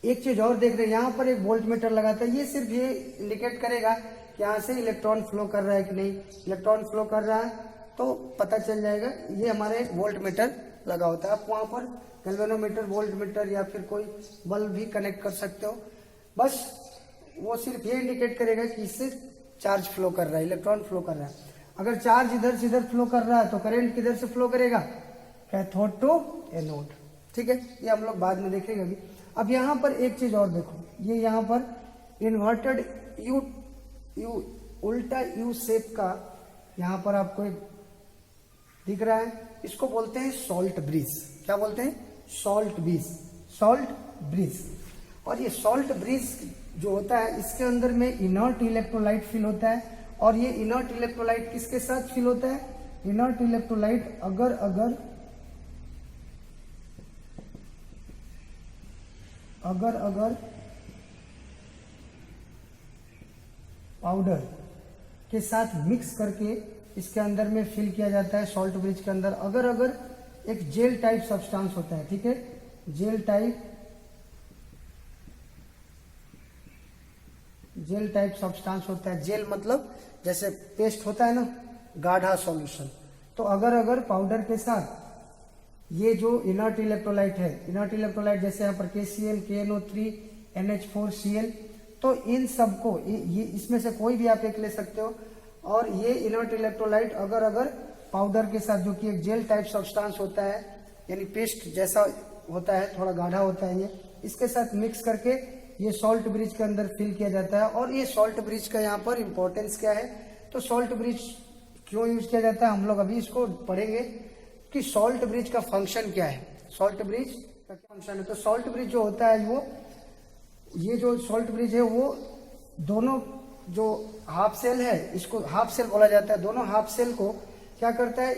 एक चीज और देख रहे हैं, यहाँ पर एक वोल्ट मीटर लगाता है, ये सिर्फ ये इंडिकेट करेगा कि यहाँ से इलेक्ट्रॉन फ्लो कर रहा है कि नहीं। इलेक्ट्रॉन फ्लो कर रहा है तो पता चल जाएगा, ये हमारे वोल्ट मीटर लगा होता है। आप वहां पर गैल्वेनोमीटर, वोल्ट मीटर या फिर कोई बल्ब भी कनेक्ट कर सकते हो। बस वो सिर्फ ये इंडिकेट करेगा कि इससे चार्ज फ्लो कर रहा है, इलेक्ट्रॉन फ्लो कर रहा है। अगर चार्ज इधर से इधर फ्लो कर रहा है तो करंट किधर से फ्लो करेगा, कैथोड टू एनोड। ठीक है, ये हम लोग बाद में देखेंगे अभी। अब यहाँ पर एक चीज और देखो, ये यहाँ पर इन्वर्टेड यू उल्टा यू शेप का यहाँ पर आपको एक दिख रहा है, इसको बोलते हैं सॉल्ट ब्रिज। क्या बोलते हैं, सॉल्ट ब्रिज, सॉल्ट ब्रिज। और ये सॉल्ट ब्रिज जो होता है, इसके अंदर में इनर्ट इलेक्ट्रोलाइट फिल होता है। और ये इनर्ट इलेक्ट्रोलाइट किसके साथ फिल होता है, इनर्ट इलेक्ट्रोलाइट अगर पाउडर के साथ मिक्स करके इसके अंदर में फिल किया जाता है। सॉल्ट ब्रिज के अंदर अगर एक जेल टाइप सब्सटेंस होता है, ठीक है, जेल टाइप सब्सटेंस होता है। जेल मतलब जैसे पेस्ट होता है ना, गाढ़ा सॉल्यूशन। तो अगर पाउडर के साथ ये जो इनर्ट इलेक्ट्रोलाइट है, इनर्ट इलेक्ट्रोलाइट जैसे यहाँ पर KCl, KNO3, NH4Cl, तो इन सबको ये इसमें से कोई भी आप एक ले सकते हो। और ये इनर्ट इलेक्ट्रोलाइट अगर पाउडर के साथ, जो कि एक जेल टाइप सब्सटेंस होता है, यानी पेस्ट जैसा होता है, थोड़ा गाढ़ा होता है, ये इसके साथ मिक्स करके ये सॉल्ट ब्रिज के अंदर फिल किया जाता है। और ये सॉल्ट ब्रिज का यहाँ पर इंपॉर्टेंस क्या है, तो सॉल्ट ब्रिज क्यों यूज किया जाता है, हम लोग अभी इसको पढ़ेंगे कि सॉल्ट ब्रिज का फंक्शन क्या है, सॉल्ट ब्रिज का क्या फंक्शन है। तो सॉल्ट ब्रिज जो होता है, वो ये जो सॉल्ट ब्रिज है, वो दोनों जो हाफ सेल है, इसको हाफ सेल बोला जाता है, दोनों हाफ सेल को क्या करता है,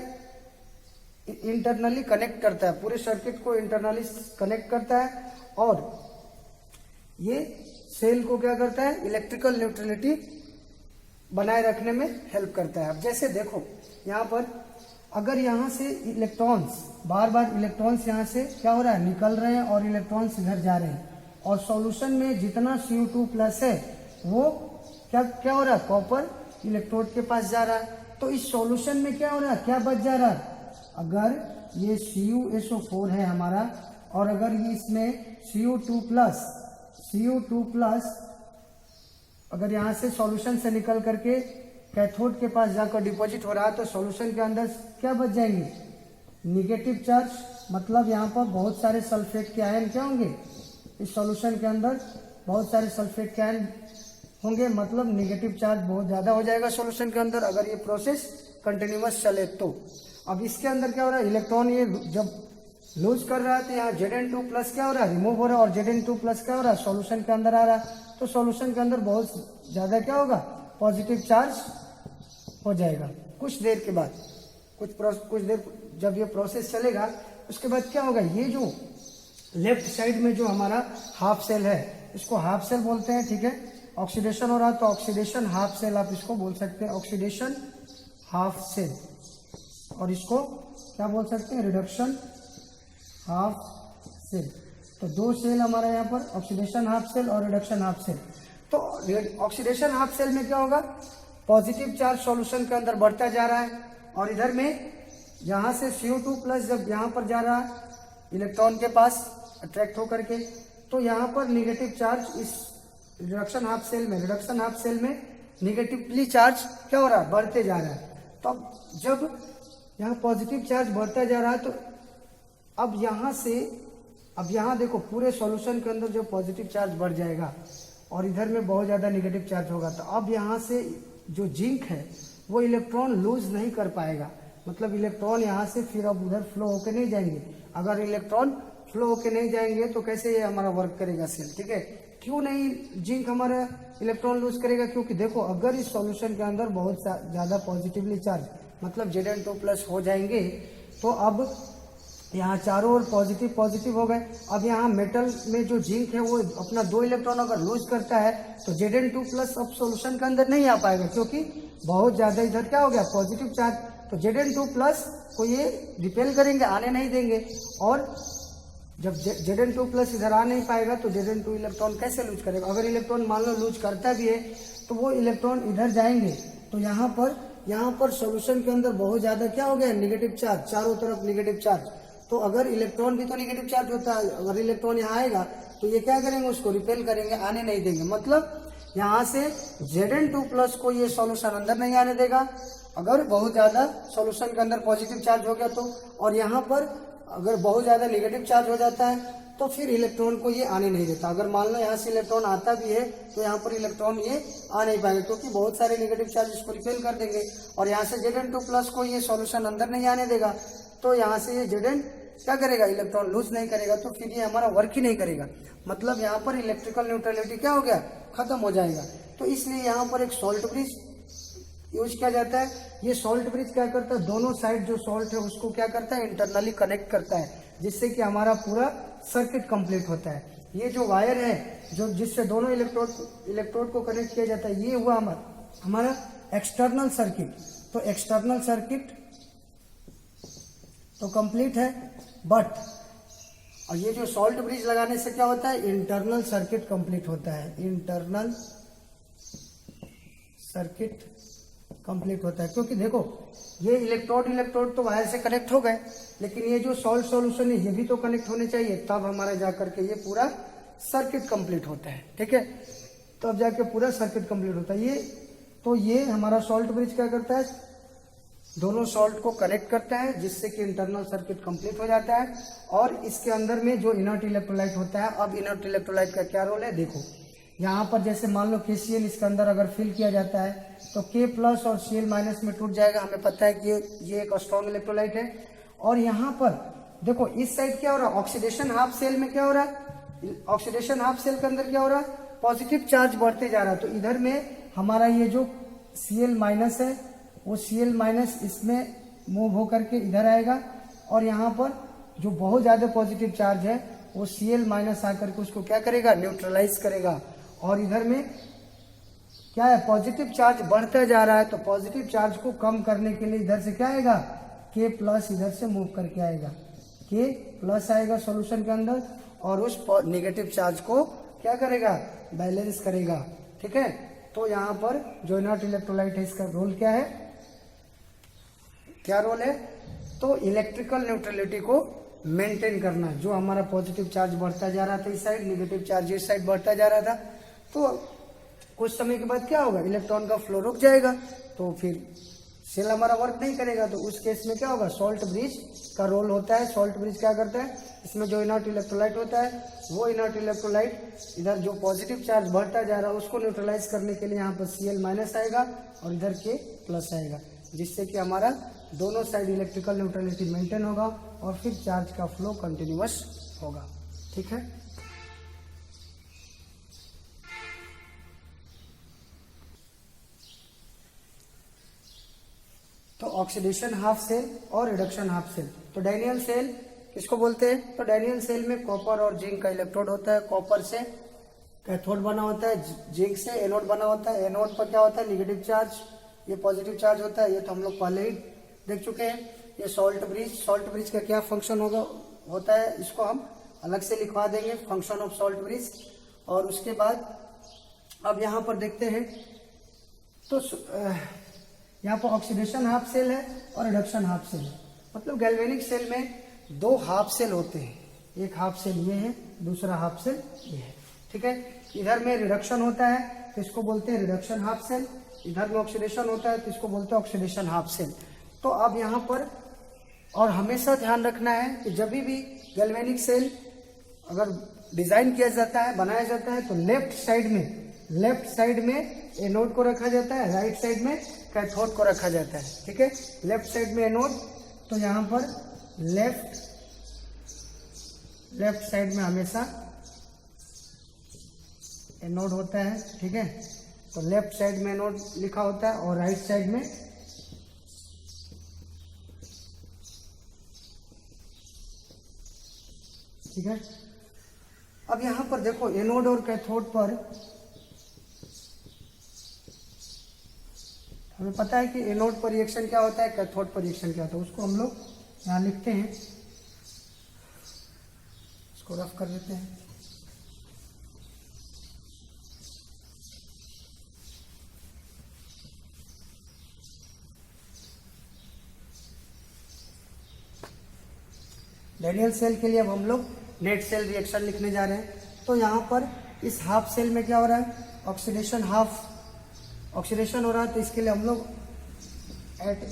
इंटरनली कनेक्ट करता है, पूरे सर्किट को इंटरनली कनेक्ट करता है। और ये सेल को क्या करता है, इलेक्ट्रिकल न्यूट्रलिटी बनाए रखने में हेल्प करता है। अब जैसे देखो यहाँ पर, अगर यहाँ से इलेक्ट्रॉन्स बार इलेक्ट्रॉन्स यहाँ से क्या हो रहा है, निकल रहे हैं और इलेक्ट्रॉन्स इधर जा रहे हैं, और सॉल्यूशन में जितना Cu2+ है वो क्या हो रहा है, कॉपर इलेक्ट्रोड के पास जा रहा है। तो इस सॉल्यूशन में क्या हो रहा है, क्या बच जा रहा है, अगर ये CuSO4 है हमारा, और अगर ये इसमें Cu2+ अगर यहाँ से सॉल्यूशन से निकल करके कैथोड के पास जाकर डिपॉजिट हो रहा है, तो सॉल्यूशन के अंदर क्या बच जाएंगे, निगेटिव चार्ज। मतलब यहाँ पर बहुत सारे सल्फेट के आयन क्या होंगे, इस सॉल्यूशन के अंदर बहुत सारे सल्फेट के आयन होंगे, मतलब नेगेटिव चार्ज बहुत ज्यादा हो जाएगा सॉल्यूशन के अंदर, अगर ये प्रोसेस कंटिन्यूअस चले तो। अब इसके अंदर क्या हो रहा है, इलेक्ट्रॉन ये जब लूज कर रहा है तो यहाँ Zn2+ क्या हो रहा है, रिमूव हो रहा है, और Zn2+ क्या हो रहा है, सॉल्यूशन के अंदर आ रहा है। तो सॉल्यूशन के अंदर बहुत ज्यादा क्या होगा, पॉजिटिव चार्ज हो जाएगा। कुछ देर के बाद, कुछ देर जब ये प्रोसेस चलेगा, उसके बाद क्या होगा, ये जो लेफ्ट साइड में जो हमारा हाफ सेल है, इसको हाफ सेल बोलते हैं, ठीक है। ऑक्सीडेशन हो रहा है तो ऑक्सीडेशन हाफ सेल आप इसको बोल सकते हैं, ऑक्सीडेशन हाफ सेल। और इसको क्या बोल सकते हैं, रिडक्शन हाफ सेल। तो दो सेल हमारा यहाँ पर, ऑक्सीडेशन हाफ सेल और रिडक्शन हाफ सेल। तो ऑक्सीडेशन हाफ सेल में क्या होगा, पॉजिटिव चार्ज सॉल्यूशन के अंदर बढ़ता जा रहा है, और इधर में यहाँ से Cu2+ जब यहाँ पर जा रहा है इलेक्ट्रॉन के पास अट्रैक्ट होकर के, तो यहाँ पर निगेटिव चार्ज इस रिडक्शन हाफ सेल में निगेटिवली चार्ज क्या हो रहा है, बढ़ते जा रहा है। तो जब यहाँ पॉजिटिव चार्ज बढ़ता जा रहा है, तो अब यहाँ देखो पूरे सॉल्यूशन के अंदर जो पॉजिटिव चार्ज बढ़ जाएगा और इधर में बहुत ज्यादा निगेटिव चार्ज होगा, तो अब यहाँ से जो जिंक है वो इलेक्ट्रॉन लूज नहीं कर पाएगा, मतलब इलेक्ट्रॉन यहाँ से फिर अब उधर फ्लो होकर नहीं जाएंगे। अगर इलेक्ट्रॉन फ्लो होकर नहीं जाएंगे तो कैसे ये हमारा वर्क करेगा सेल, ठीक है। क्यों नहीं जिंक हमारा इलेक्ट्रॉन लूज करेगा, क्योंकि देखो अगर इस सॉल्यूशन के अंदर बहुत ज्यादा पॉजिटिवली चार्ज मतलब Zn2+ हो जाएंगे, तो अब यहाँ चारों ओर पॉजिटिव पॉजिटिव हो गए। अब यहाँ मेटल में जो जिंक है वो अपना 2 इलेक्ट्रॉन अगर लूज करता है तो Zn2 प्लस अब सॉल्यूशन के अंदर नहीं आ पाएगा, क्योंकि बहुत ज्यादा इधर क्या हो गया पॉजिटिव चार्ज। तो Zn2 प्लस को ये रिपेल करेंगे, आने नहीं देंगे। और जब Zn2 प्लस इधर आ नहीं पाएगा तो Zn2 इलेक्ट्रॉन कैसे लूज करेगा। अगर इलेक्ट्रॉन मान लो लूज करता भी है तो वो इलेक्ट्रॉन इधर जाएंगे, तो यहाँ पर सॉल्यूशन के अंदर बहुत ज्यादा क्या हो गया निगेटिव चार्ज, चारों तरफ निगेटिव चार्ज। तो अगर इलेक्ट्रॉन भी तो निगेटिव चार्ज होता है, अगर इलेक्ट्रॉन यहाँ आएगा तो ये क्या करेंगे, उसको रिपेल करेंगे, आने नहीं देंगे। मतलब यहाँ से Zn2 प्लस को ये सॉल्यूशन अंदर नहीं आने देगा अगर बहुत ज्यादा सॉल्यूशन के अंदर पॉजिटिव चार्ज हो गया तो। और यहाँ पर अगर बहुत ज्यादा निगेटिव चार्ज हो जाता है तो फिर इलेक्ट्रॉन को ये आने नहीं देता। अगर मान लो यहाँ से इलेक्ट्रॉन आता भी है तो यहाँ पर इलेक्ट्रॉन ये आ नहीं पाएगा, क्योंकि बहुत सारे निगेटिव चार्ज इसको रिपेल कर देंगे। और यहाँ से Zn2 प्लस को ये सॉल्यूशन अंदर नहीं आने देगा, तो यहाँ से ये Zn क्या करेगा, इलेक्ट्रॉन लूज नहीं करेगा, तो फिर ये हमारा वर्क ही नहीं करेगा। मतलब यहाँ पर इलेक्ट्रिकल न्यूट्रलिटी क्या हो गया, खत्म हो जाएगा। तो इसलिए यहाँ पर एक सॉल्ट ब्रिज यूज किया जाता है। ये सॉल्ट ब्रिज क्या करता है, दोनों साइड जो सॉल्ट है उसको क्या करता है, इंटरनली कनेक्ट करता है, जिससे कि हमारा पूरा सर्किट कंप्लीट होता है। ये जो वायर है जो जिससे दोनों इलेक्ट्रोड को कनेक्ट किया जाता है, ये हुआ हमारा एक्सटर्नल सर्किट। तो एक्सटर्नल सर्किट तो कंप्लीट है, बट और ये जो सॉल्ट ब्रिज लगाने से क्या होता है, इंटरनल सर्किट कंप्लीट होता है, इंटरनल सर्किट कंप्लीट होता है। क्योंकि देखो ये इलेक्ट्रोड तो वायर से कनेक्ट हो गए, लेकिन ये जो सॉल्ट सॉल्यूशन है ये भी तो कनेक्ट होने चाहिए, तब हमारा जाकर के ये पूरा सर्किट कंप्लीट होता है। ठीक है, तब जाके पूरा सर्किट कंप्लीट होता है। ये हमारा सॉल्ट ब्रिज क्या करता है, दोनों सॉल्ट को कनेक्ट करता है, जिससे कि इंटरनल सर्किट कंप्लीट हो जाता है। और इसके अंदर में जो इनर्ट इलेक्ट्रोलाइट होता है, अब इनर्ट इलेक्ट्रोलाइट का क्या रोल है, देखो यहाँ पर जैसे मान लो KCl इसके अंदर अगर फिल किया जाता है तो K प्लस और Cl माइनस में टूट जाएगा। हमें पता है कि ये एक स्ट्रॉन्ग इलेक्ट्रोलाइट है। और यहाँ पर देखो इस साइड क्या हो रहा है, ऑक्सीडेशन हाफ सेल में क्या हो रहा है, ऑक्सीडेशन हाफ सेल के अंदर क्या हो रहा है, पॉजिटिव चार्ज बढ़ते जा रहा है। तो इधर में हमारा ये जो Cl माइनस है वो Cl माइनस इसमें मूव होकर के इधर आएगा, और यहाँ पर जो बहुत ज्यादा पॉजिटिव चार्ज है वो Cl माइनस आकर के उसको क्या करेगा, न्यूट्रलाइज करेगा। और इधर में क्या है, पॉजिटिव चार्ज बढ़ता जा रहा है, तो पॉजिटिव चार्ज को कम करने के लिए इधर से क्या आएगा, K प्लस इधर से मूव करके आएगा, K प्लस आएगा सॉल्यूशन के अंदर, और उस नेगेटिव चार्ज को क्या करेगा, बैलेंस करेगा। ठीक है, तो यहाँ पर जो इनर्ट इलेक्ट्रोलाइट है इसका रोल क्या है, क्या रोल है, तो इलेक्ट्रिकल न्यूट्रलिटी को मेंटेन करना। जो हमारा पॉजिटिव चार्ज बढ़ता जा रहा था इस साइड, नेगेटिव चार्ज इस साइड बढ़ता जा रहा था, तो कुछ समय के बाद क्या होगा, इलेक्ट्रॉन का फ्लो रुक जाएगा, तो फिर सेल हमारा वर्क नहीं करेगा। तो उस केस में क्या होगा, सॉल्ट ब्रिज का रोल होता है। सॉल्ट ब्रिज क्या करता है, इसमें जो इनर्ट इलेक्ट्रोलाइट होता है वो इनर्ट इलेक्ट्रोलाइट इधर जो पॉजिटिव चार्ज बढ़ता जा रहा है उसको न्यूट्रलाइज करने के लिए यहाँ पर Cl माइनस आएगा और इधर K प्लस आएगा, जिससे कि हमारा दोनों साइड इलेक्ट्रिकल न्यूट्रलिटी मेंटेन होगा और फिर चार्ज का फ्लो कंटिन्यूअस होगा। ठीक है, तो ऑक्सीडेशन हाफ सेल और रिडक्शन हाफ सेल। तो डैनियल सेल किसको बोलते हैं, तो डैनियल सेल में कॉपर और जिंक का इलेक्ट्रोड होता है। कॉपर से कैथोड बना होता है, जिंक से एनोड बना होता है। एनोड पर क्या होता है, नेगेटिव चार्ज, ये पॉजिटिव चार्ज होता है। ये तो हम लोग पहले ही देख चुके हैं। ये सॉल्ट ब्रिज का क्या फंक्शन होता है, इसको हम अलग से लिखवा देंगे, फंक्शन ऑफ सॉल्ट ब्रिज। और उसके बाद अब यहाँ पर देखते हैं, तो यहाँ पर ऑक्सीडेशन हाफ सेल है और रिडक्शन हाफ सेल है। मतलब गैल्वेनिक सेल में दो हाफ सेल होते हैं, एक हाफ सेल ये है, दूसरा हाफ सेल ये है। ठीक है, इधर में रिडक्शन होता है तो इसको बोलते हैं रिडक्शन हाफ सेल, इधर में ऑक्सीडेशन होता है तो इसको बोलते हैं ऑक्सीडेशन हाफ सेल। तो अब यहाँ पर और हमेशा ध्यान रखना है कि जब भी गैल्वेनिक सेल अगर डिजाइन किया जाता है, बनाया जाता है, तो लेफ्ट साइड में एनोड को रखा जाता है, राइट साइड में कैथोड को रखा जाता है। ठीक है, लेफ्ट साइड में एनोड, तो यहाँ पर लेफ्ट साइड में हमेशा एनोड होता है। ठीक है, तो लेफ्ट साइड में एनोड लिखा होता है और राइट साइड में ठीक है। अब यहाँ पर देखो एनोड और कैथोड पर हमें पता है कि एनोड पर रिएक्शन क्या होता है, कैथोड पर रिएक्शन क्या होता है, उसको हम लोग यहाँ लिखते हैं, इसको रफ कर लेते हैं। डैनियल सेल के लिए अब हम लोग नेट सेल रिएक्शन लिखने जा रहे हैं। तो यहाँ पर इस हाफ सेल में क्या हो रहा है, ऑक्सीडेशन, हाफ ऑक्सीडेशन हो रहा है। तो इसके लिए हम लोग एट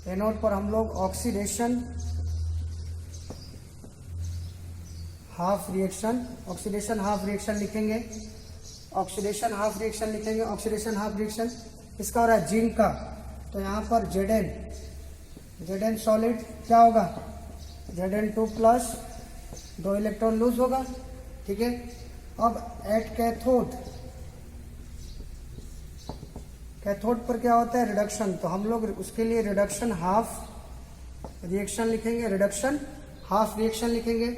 एनोड पर हम लोग ऑक्सीडेशन हाफ रिएक्शन लिखेंगे। ऑक्सीडेशन हाफ रिएक्शन इसका हो रहा है जिंक का। तो यहाँ पर Zn सॉलिड क्या होगा, Zn2 प्लस, 2 इलेक्ट्रॉन लूज होगा, ठीक है। अब एट कैथोड पर क्या होता है, रिडक्शन। तो हम लोग उसके लिए रिडक्शन हाफ रिएक्शन लिखेंगे।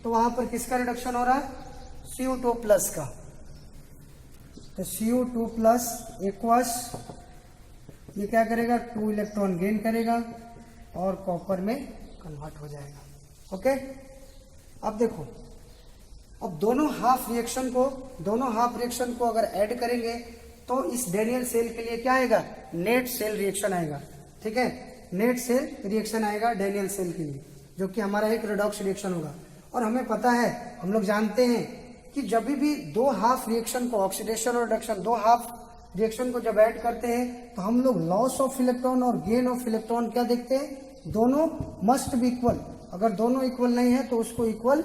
तो वहां पर किसका रिडक्शन हो रहा है, Cu2 प्लस का। तो Cu2 प्लस एक्वस ये क्या करेगा, 2 इलेक्ट्रॉन गेन करेगा और कॉपर में कन्वर्ट हो जाएगा। ओके, अब देखो, अब दोनों हाफ रिएक्शन को अगर ऐड करेंगे तो इस डैनियल सेल के लिए क्या आएगा, नेट सेल रिएक्शन आएगा, ठीक है। नेट सेल रिएक्शन आएगा डैनियल सेल के लिए, जो कि हमारा एक रिडॉक्स रिएक्शन होगा। और हमें पता है, हम लोग जानते हैं कि जब भी दो हाफ रिएक्शन को, ऑक्सीडेशन और रिडक्शन, दो हाफ रिएक्शन को जब ऐड करते हैं तो हम लोग लॉस ऑफ इलेक्ट्रॉन और गेन ऑफ इलेक्ट्रॉन क्या देखते हैं, दोनों मस्ट बी इक्वल। अगर दोनों इक्वल नहीं है तो उसको इक्वल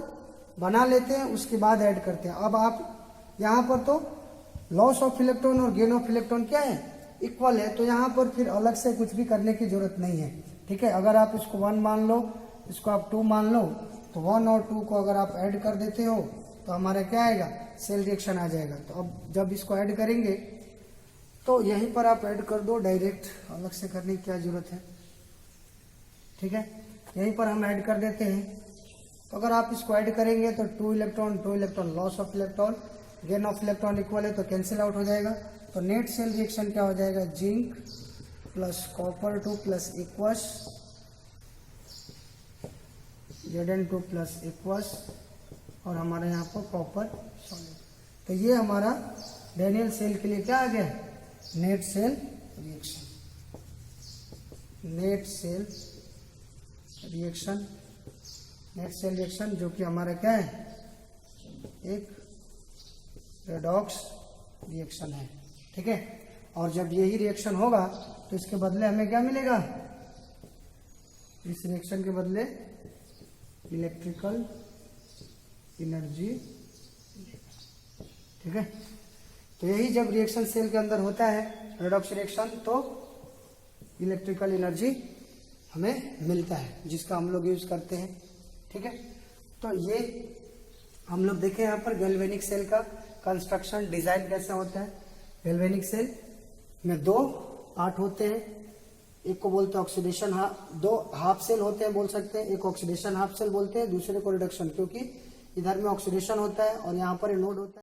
बना लेते हैं, उसके बाद ऐड करते हैं। अब आप यहाँ पर तो लॉस ऑफ इलेक्ट्रॉन और गेन ऑफ इलेक्ट्रॉन क्या है, इक्वल है। तो यहाँ पर फिर अलग से कुछ भी करने की जरूरत नहीं है, ठीक है। अगर आप इसको 1 मान लो, इसको आप 2 मान लो, तो 1 और 2 को अगर आप ऐड कर देते हो तो हमारा क्या आएगा, सेल रिएक्शन आ जाएगा। तो अब जब इसको ऐड करेंगे तो यहीं पर आप ऐड कर दो डायरेक्ट, अलग से करने की क्या जरूरत है, ठीक है। यहीं पर हम ऐड कर देते हैं। तो अगर आप इसको ऐड करेंगे तो 2 electron loss of electron, gain of electron equal है तो कैंसिल आउट हो जाएगा। तो नेट सेल रिएक्शन क्या हो जाएगा, zinc plus copper 2 plus aqueous, Zn2 plus aqueous, और हमारे यहाँ पर कॉपर सॉलिड। तो ये हमारा डैनियल सेल के लिए क्या आ गया, नेट सेल रिएक्शन, जो कि हमारा क्या है, एक रेडॉक्स रिएक्शन है, ठीक है। और जब यही रिएक्शन होगा तो इसके बदले हमें क्या मिलेगा, इस रिएक्शन के बदले इलेक्ट्रिकल एनर्जी, ठीक है। तो यही जब रिएक्शन सेल के अंदर होता है रेडॉक्स रिएक्शन, तो इलेक्ट्रिकल एनर्जी हमें मिलता है, जिसका हम लोग यूज करते हैं, ठीक है। तो ये हम लोग देखें यहाँ पर गैल्वेनिक सेल का कंस्ट्रक्शन डिजाइन कैसे होता है। गैल्वेनिक सेल में 2 पार्ट होते हैं, एक को बोलते हैं ऑक्सीडेशन, 2 हाफ सेल होते हैं बोल सकते हैं, एक ऑक्सीडेशन हाफ सेल बोलते हैं, दूसरे को रिडक्शन, क्योंकि इधर में ऑक्सीडेशन होता है और यहाँ पर एनोड होता है।